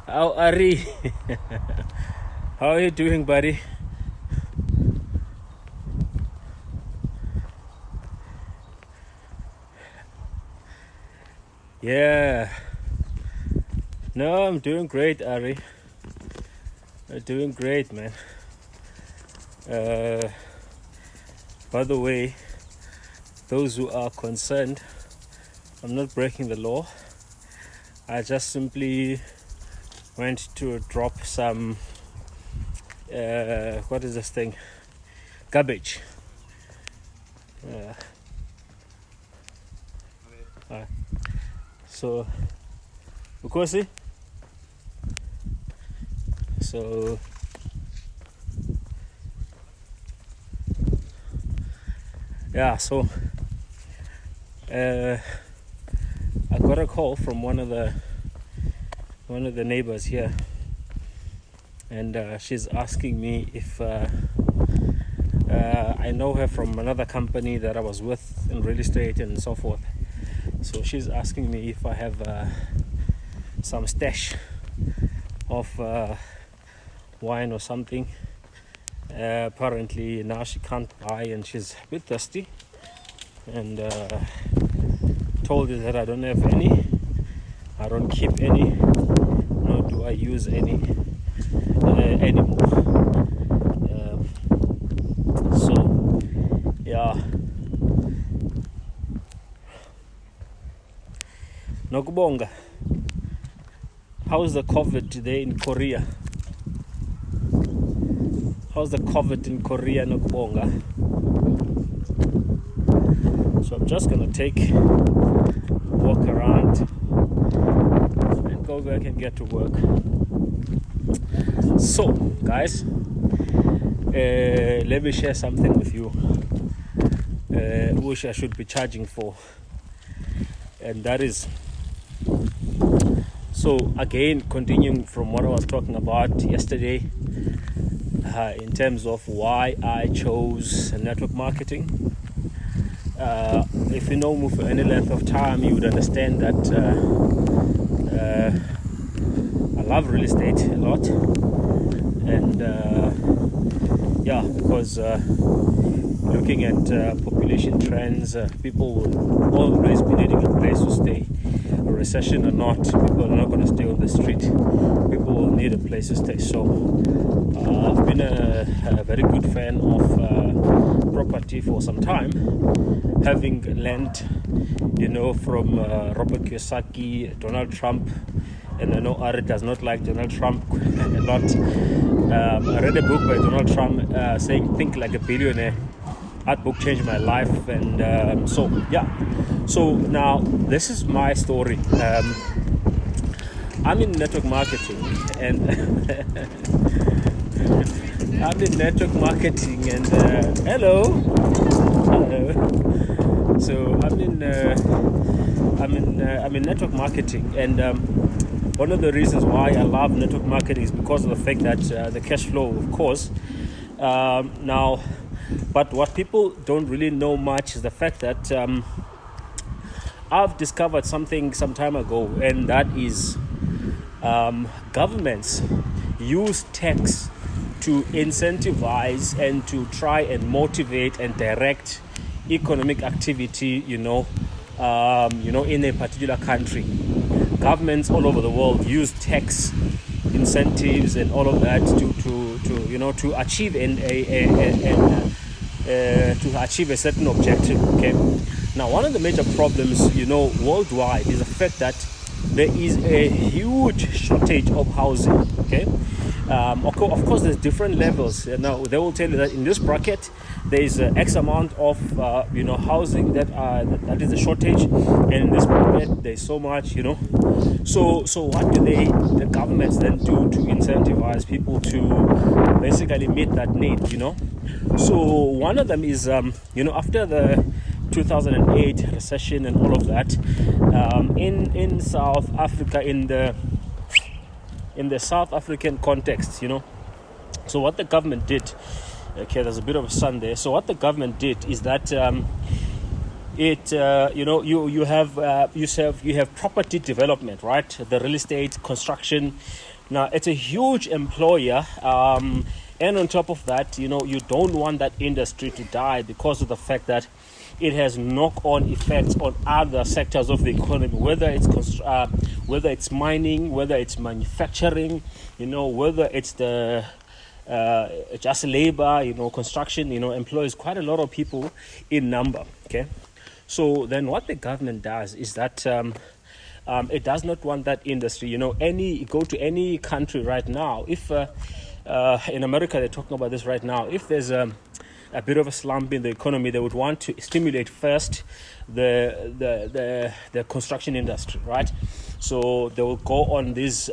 How Ari? How are you doing, buddy? Yeah. No, I'm doing great, Ari. I'm doing great, man. By the way, those who are concerned, I'm not breaking the law. I just simply went to drop some what is this thing? Garbage. So, Bukosi. So, yeah. So, I got a call from one of the neighbors here, and she's asking me if I know her from another company that I was with in real estate and so forth. So she's asking me if I have some stash of wine or something. Apparently now she can't buy and she's a bit thirsty, and told her that I don't have any, I don't keep any, nor do I use any anymore. So yeah, Nokubonga, how's the COVID today in Korea? How's the COVID in Korea, Nokubonga? So I'm just gonna take a walk around and go back and get to work. So guys, let me share something with you which I should be charging for, and that is, so again, continuing from what I was talking about yesterday, in terms of why I chose network marketing. If you know me for any length of time, you would understand that I love real estate a lot, and yeah, because looking at population trends, people will always be needing a place to stay. A recession or not, people are not going to stay on the street. People will need a place to stay. So I've been a very good fan of property for some time, having learned, from Robert Kiyosaki, Donald Trump, and I know Ari does not like Donald Trump a lot. I read a book by Donald Trump saying "Think Like a Billionaire." That book changed my life, and so yeah. So now this is my story. I'm in network marketing, and hello. So I'm in network marketing, and one of the reasons why I love network marketing is because of the fact that the cash flow, of course. Now, but what people don't really know much is the fact that I've discovered something some time ago, and that is governments use tax to incentivize and to try and motivate and direct economic activity, in a particular country. Governments all over the world use tax incentives and all of that to achieve to achieve a certain objective. Okay. Now, one of the major problems, worldwide is the fact that there is a huge shortage of housing. Okay. Of course, there's different levels. Now, they will tell you that in this bracket, there is X amount of housing that is a shortage, and in this bracket, there's so much. So what do the governments then do to incentivize people to basically meet that need? So one of them is after the 2008 recession and all of that, in South Africa, in the South African context, so what the government did, okay, there's a bit of a sun there. So what the government did is that you have property development, right? The real estate, construction. Now it's a huge employer, and on top of that, you don't want that industry to die because of the fact that it has knock-on effects on other sectors of the economy, whether it's mining, whether it's manufacturing, whether it's the just labor, construction, employs quite a lot of people in number. Okay, so then what the government does is that it does not want that industry. Go to any country right now. If in America they're talking about this right now, if there's a bit of a slump in the economy, they would want to stimulate first the construction industry, right? So they will go on these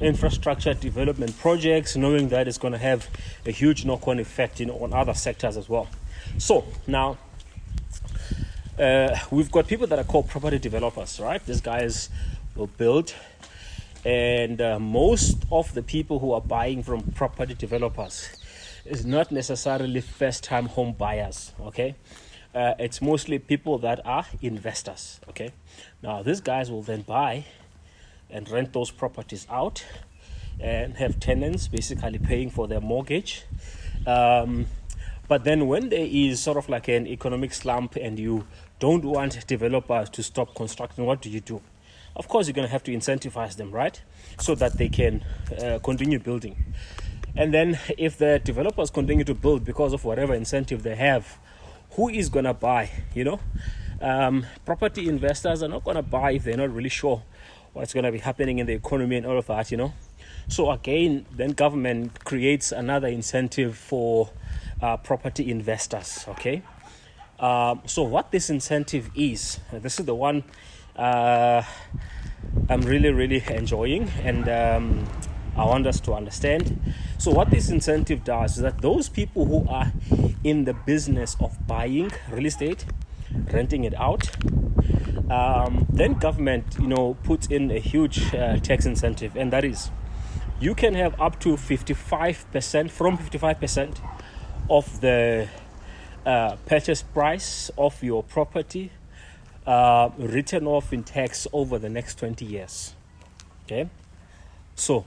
infrastructure development projects, knowing that it's going to have a huge knock-on effect, on other sectors as well. So now we've got people that are called property developers, right? These guys will build, and most of the people who are buying from property developers is not necessarily first-time home buyers, okay? It's mostly people that are investors, okay? Now, these guys will then buy and rent those properties out and have tenants basically paying for their mortgage. But then when there is sort of like an economic slump and you don't want developers to stop constructing, what do? Of course, you're going to have to incentivize them, right? So that they can continue building. And then if the developers continue to build because of whatever incentive they have, who is going to buy? Property investors are not going to buy if they're not really sure what's going to be happening in the economy and all of that, So again, then government creates another incentive for property investors, okay? So what this incentive is, this is the one I'm really, really enjoying, and I want us to understand. So what this incentive does is that those people who are in the business of buying real estate, renting it out, then government, puts in a huge tax incentive, and that is, you can have up to 55% of the purchase price of your property written off in tax over the next 20 years. Okay, so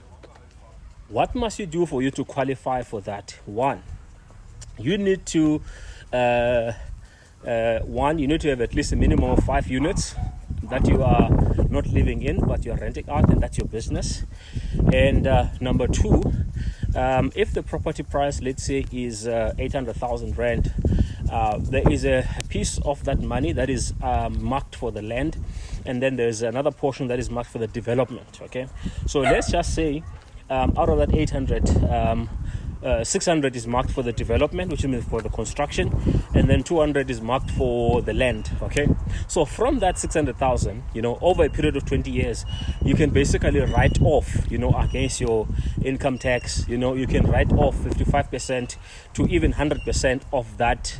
what must you do for you to qualify for that? One, you need to have at least a minimum of 5 units that you are not living in, but you're renting out, and that's your business. And number two, if the property price, let's say, is 800,000 rand, there is a piece of that money that is marked for the land, and then there's another portion that is marked for the development. Okay, so let's just say out of that 800, 600 is marked for the development, which means for the construction, and then 200 is marked for the land. Okay, so from that 600,000, over a period of 20 years, you can basically write off, against your income tax. You can write off 55% to even 100% of that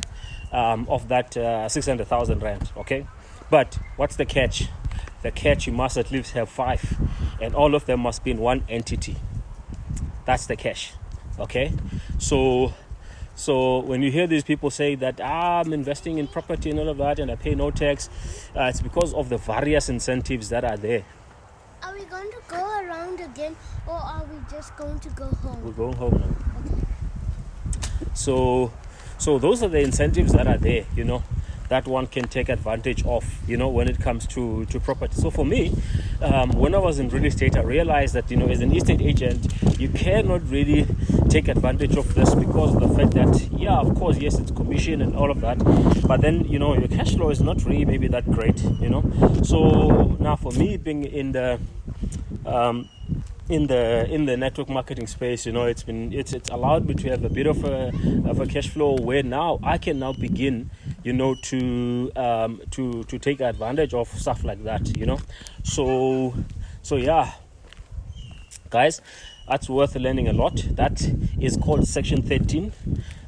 600,000 rand. Okay, but what's the catch? The catch, you must at least have 5, and all of them must be in one entity. That's the catch. Okay, so when you hear these people say that I'm investing in property and all of that and I pay no tax, it's because of the various incentives that are there. Are we going to go around again, or are we just going to go home? We're going home now. Okay. So those are the incentives that are there, that one can take advantage of, when it comes to property. So for me, when I was in real estate, I realized that, as an estate agent, you cannot really take advantage of this because of the fact that, of course, yes, it's commission and all of that, but then, your cash flow is not really maybe that great, So now for me, being in the network marketing space, it's allowed me to have a bit of a cash flow where now I can now begin, to take advantage of stuff like that, So yeah, guys, that's worth learning a lot. That is called Section 13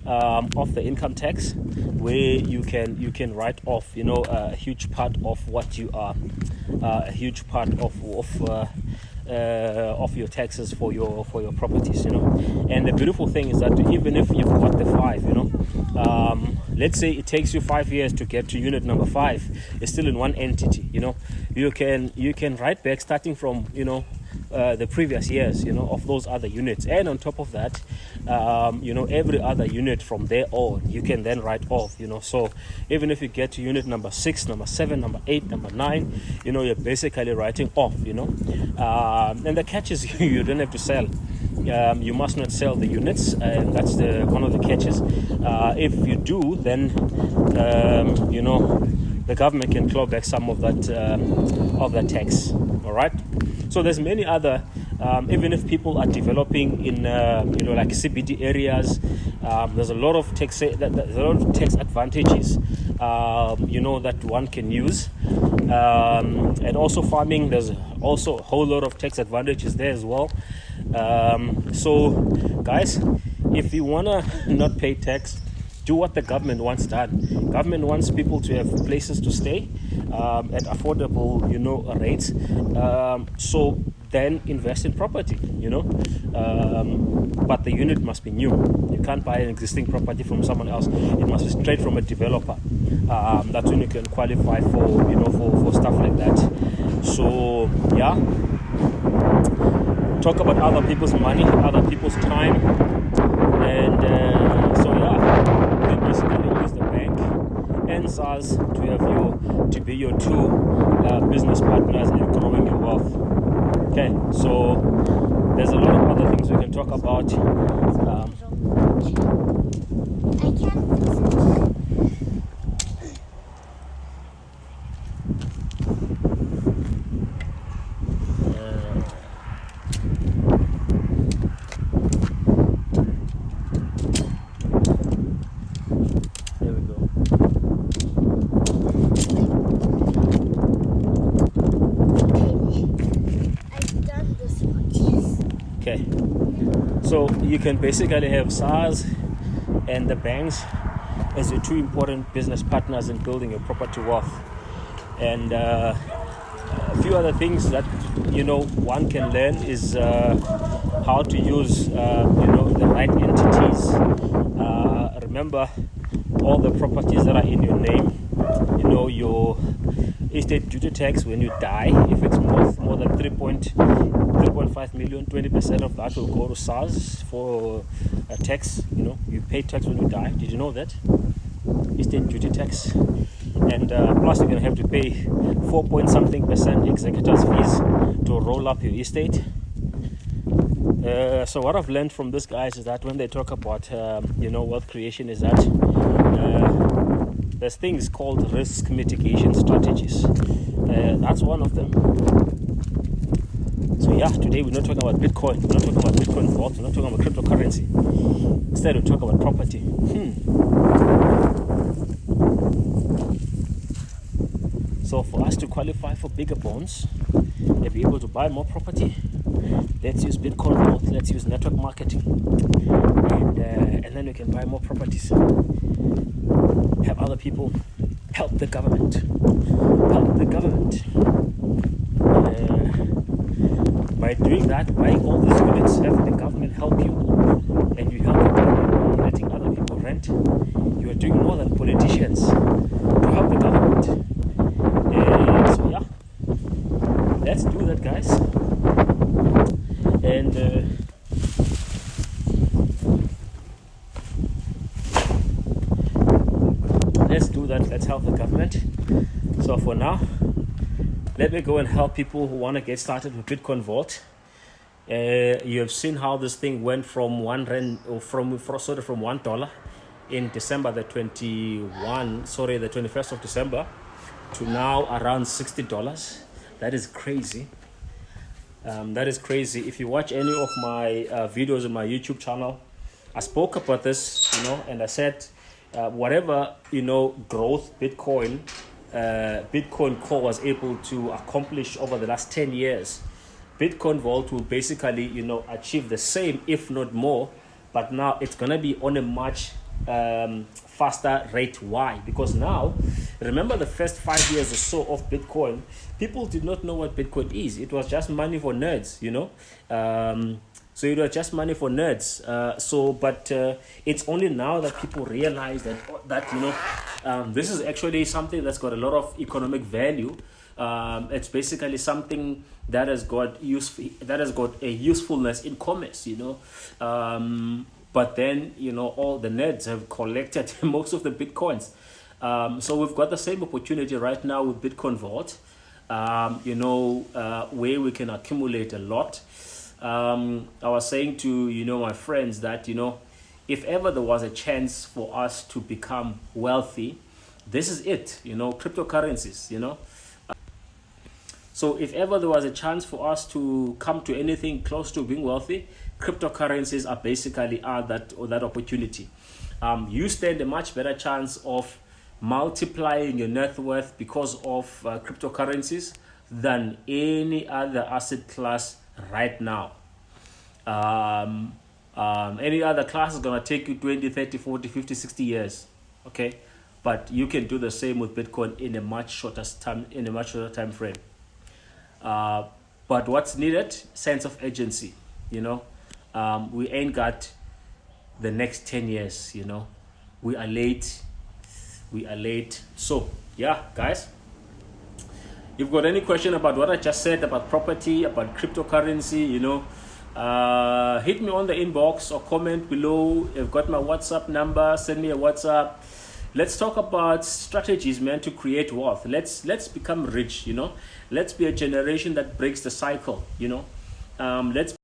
of the income tax, where you can write off, a huge part of what you are, a huge part of of your taxes for your properties, you know. And the beautiful thing is that even if you've got the 5, you know, let's say it takes you 5 years to get to unit number 5, it's still in one entity, you know. You can write back starting from, you know, the previous years, you know, of those other units, and on top of that, you know, every other unit from there on you can then write off, you know. So even if you get to unit number 6, number 7, number 8, number 9, you know, you're basically writing off, you know. And the catch is you don't have to sell. You must not sell the units, and that's one of the catches. If you do, then you know, the government can claw back some of that tax. All right. So there's many other, even if people are developing in you know, like CBD areas, there's a lot of tax advantages, you know, that one can use, and also farming. There's also a whole lot of tax advantages there as well. So guys, if you wanna not pay tax, do what the government wants done. Government wants people to have places to stay at affordable, you know, rates. So then invest in property, you know. But the unit must be new. You can't buy an existing property from someone else. It must be straight from a developer. That's when you can qualify for, you know, for stuff like that. So yeah, talk about other people's money, other people's time, and so yeah. Basically use the bank and SARS to be your two business partners in growing your wealth. Okay, so there's a lot of other things we can talk about. I can't fix it. So you can basically have SARS and the banks as your two important business partners in building your property wealth. And a few other things that, you know, one can learn is how to use you know, the right entities. Remember all the properties that are in your name. You know, your estate duty tax when you die, if it's more than 3.5 million, 20% of that will go to SARS for a tax. You know, you pay tax when you die. Did you know that? Estate duty tax. And plus you're going to have to pay 4-point-something% executors fees to roll up your estate. So what I've learned from these guys is that when they talk about you know, wealth creation, is that there's things called risk mitigation strategies. That's one of them. So yeah, today we're not talking about Bitcoin, we're not talking about Bitcoin vault, we're not talking about cryptocurrency. Instead we talk about property. So for us to qualify for bigger bonds and be able to buy more property, let's use Bitcoin vault, let's use network marketing, and then we can buy more properties. Have other people help the government. By doing that, buying all these units, having the government help you, and you help the government by letting other people rent, you are doing more than politicians to help the government. So yeah, let's do that, guys. And let's do that. Let's help the government. So for now, let me go and help people who want to get started with Bitcoin Vault. You have seen how this thing went from $1 or from $1 in December the 21st of December to now around $60. That is crazy. That is crazy. If you watch any of my videos on my YouTube channel, I spoke about this, you know, and I said whatever, you know, growth Bitcoin Core was able to accomplish over the last 10 years, Bitcoin Vault will basically, you know, achieve the same, if not more, but now it's going to be on a much faster rate. Why? Because now Remember the first 5 years or so of Bitcoin, people did not know what Bitcoin is. It was just money for nerds, you know. So it was just money for nerds. But it's only now that people realize that this is actually something that's got a lot of economic value. It's basically something that has got a usefulness in commerce, you know. But then, you know, all the nerds have collected most of the Bitcoins. So we've got the same opportunity right now with Bitcoin Vault, where we can accumulate a lot. I was saying to, my friends that, if ever there was a chance for us to become wealthy, this is it, cryptocurrencies, So if ever there was a chance for us to come to anything close to being wealthy, cryptocurrencies are basically that opportunity. You stand a much better chance of multiplying your net worth because of cryptocurrencies than any other asset class right now. Any other class is going to take you 20, 30, 40, 50, 60 years. Okay? But you can do the same with Bitcoin in a much shorter time frame. But what's needed? Sense of urgency. We ain't got the next 10 years. We are late. So yeah, guys, if you've got any question about what I just said about property, about cryptocurrency, hit me on the inbox or comment below. You've got my WhatsApp number. Send me a WhatsApp. Let's talk about strategies, man, to create wealth. Let's become rich. Let's be a generation that breaks the cycle. Let's